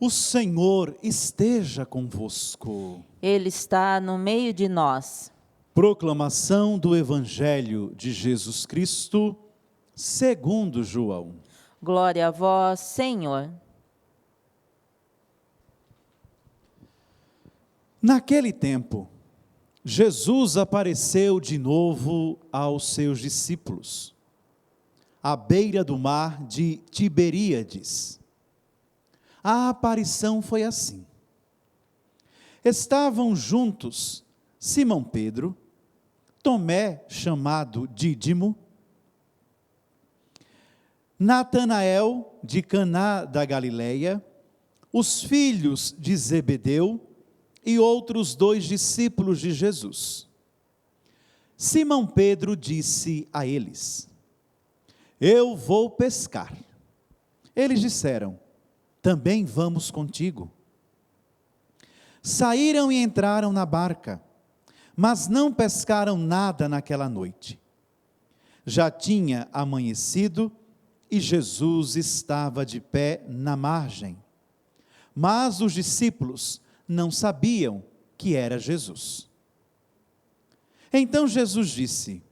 O Senhor esteja convosco. Ele está no meio de nós. Proclamação do Evangelho de Jesus Cristo, segundo João. Glória a vós, Senhor. Naquele tempo, Jesus apareceu de novo aos seus discípulos, à beira do mar de Tiberíades. A aparição foi assim. Estavam juntos Simão Pedro, Tomé, chamado Dídimo, Natanael, de Caná da Galileia, os filhos de Zebedeu e outros 2 discípulos de Jesus. Simão Pedro disse a eles: Eu vou pescar. Eles disseram: Também vamos contigo. Saíram e entraram na barca, mas não pescaram nada naquela noite. Já tinha amanhecido e Jesus estava de pé na margem. Mas os discípulos não sabiam que era Jesus. Então Jesus disse: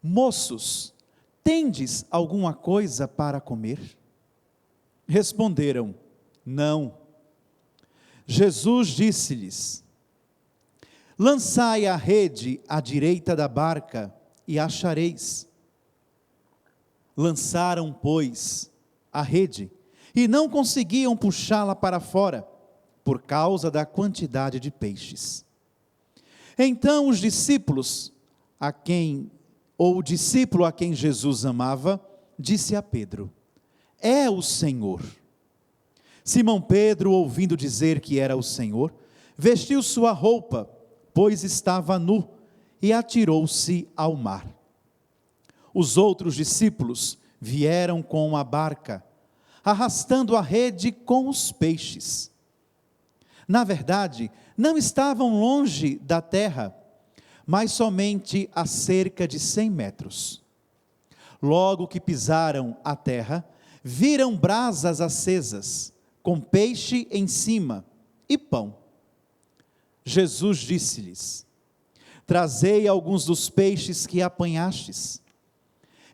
Moços, tendes alguma coisa para comer? Responderam: Não. Jesus disse-lhes: Lançai a rede à direita da barca e achareis. Lançaram, pois, a rede e não conseguiam puxá-la para fora, por causa da quantidade de peixes. Então os discípulos, o discípulo a quem Jesus amava, disse a Pedro: É o Senhor. Simão Pedro, ouvindo dizer que era o Senhor, vestiu sua roupa, pois estava nu, e atirou-se ao mar. Os outros discípulos vieram com a barca, arrastando a rede com os peixes. Na verdade, não estavam longe da terra, mas somente a cerca de 100 metros. Logo que pisaram a terra, viram brasas acesas, com peixe em cima e pão. Jesus disse-lhes: Trazei alguns dos peixes que apanhastes.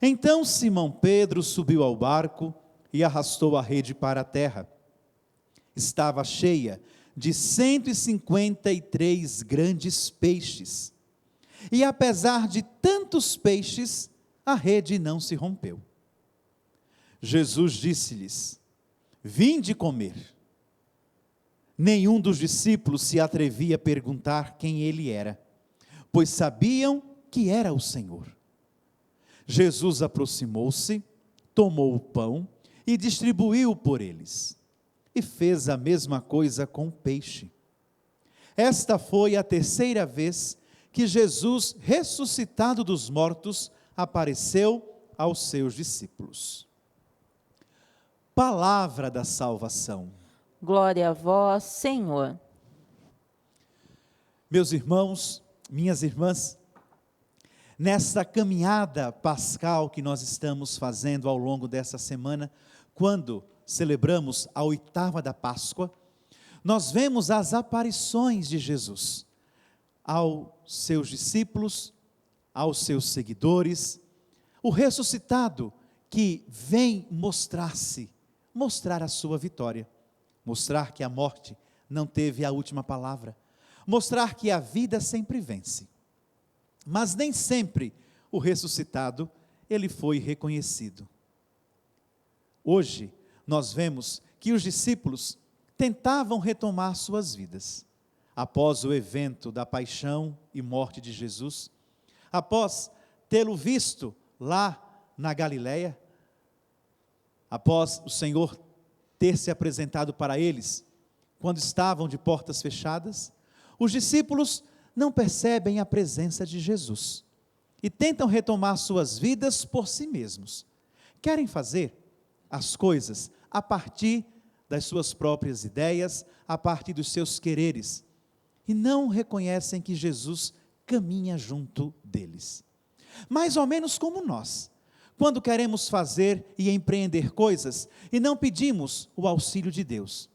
Então Simão Pedro subiu ao barco e arrastou a rede para a terra. Estava cheia de 153 grandes peixes. E apesar de tantos peixes, a rede não se rompeu. Jesus disse-lhes: Vinde comer. Nenhum dos discípulos se atrevia a perguntar quem ele era, pois sabiam que era o Senhor. Jesus aproximou-se, tomou o pão e distribuiu por eles, e fez a mesma coisa com o peixe. Esta foi a 3ª vez que Jesus, ressuscitado dos mortos, apareceu aos seus discípulos. Palavra da salvação. Glória a vós, Senhor. Meus irmãos, minhas irmãs, nesta caminhada pascal que nós estamos fazendo ao longo dessa semana, quando celebramos a 8ª da Páscoa, nós vemos as aparições de Jesus aos seus discípulos, aos seus seguidores, o ressuscitado que vem mostrar a sua vitória, mostrar que a morte não teve a última palavra, mostrar que a vida sempre vence. Mas nem sempre o ressuscitado, ele foi reconhecido. Hoje, nós vemos que os discípulos tentavam retomar suas vidas, após o evento da paixão e morte de Jesus, após tê-lo visto lá na Galileia, após o Senhor ter se apresentado para eles, quando estavam de portas fechadas, os discípulos não percebem a presença de Jesus e tentam retomar suas vidas por si mesmos. Querem fazer as coisas a partir das suas próprias ideias, a partir dos seus quereres, e não reconhecem que Jesus caminha junto deles. Mais ou menos como nós, quando queremos fazer e empreender coisas e não pedimos o auxílio de Deus.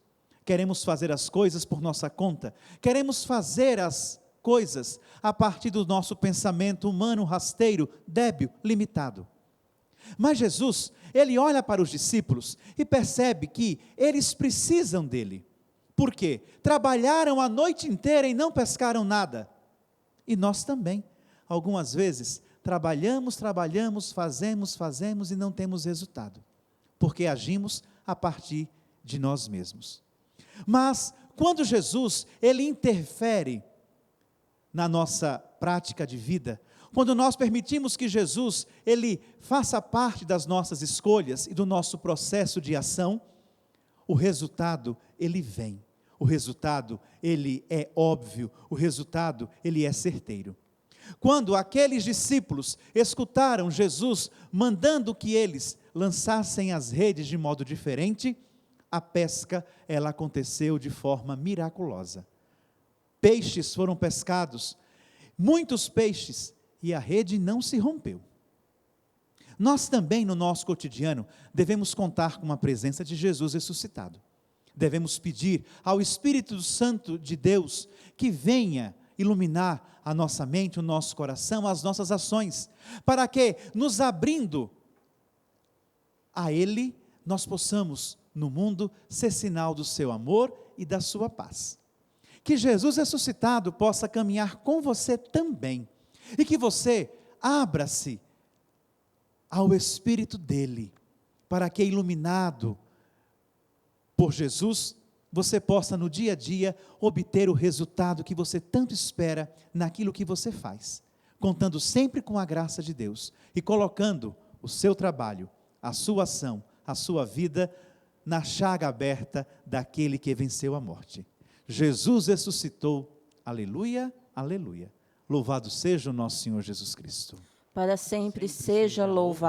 Queremos fazer as coisas por nossa conta. Queremos fazer as coisas a partir do nosso pensamento humano rasteiro, débil, limitado. Mas Jesus, ele olha para os discípulos e percebe que eles precisam dele. Por quê? Trabalharam a noite inteira e não pescaram nada. E nós também. Algumas vezes, trabalhamos, fazemos e não temos resultado. Porque agimos a partir de nós mesmos. Mas, quando Jesus, ele interfere na nossa prática de vida, quando nós permitimos que Jesus, ele faça parte das nossas escolhas e do nosso processo de ação, o resultado, ele vem. O resultado, ele é óbvio. O resultado, ele é certeiro. Quando aqueles discípulos escutaram Jesus mandando que eles lançassem as redes de modo diferente, a pesca, ela aconteceu de forma miraculosa. Peixes foram pescados, muitos peixes, e a rede não se rompeu. Nós também, no nosso cotidiano, devemos contar com a presença de Jesus ressuscitado. Devemos pedir ao Espírito Santo de Deus que venha iluminar a nossa mente, o nosso coração, as nossas ações, para que, nos abrindo a Ele, nós possamos, no mundo, ser sinal do seu amor e da sua paz. Que Jesus ressuscitado possa caminhar com você também, e que você abra-se ao Espírito dele, para que, iluminado por Jesus, você possa no dia a dia obter o resultado que você tanto espera naquilo que você faz, contando sempre com a graça de Deus e colocando o seu trabalho, a sua ação, a sua vida na chaga aberta daquele que venceu a morte. Jesus ressuscitou, aleluia, aleluia. Louvado seja o nosso Senhor Jesus Cristo. Para sempre seja louvado.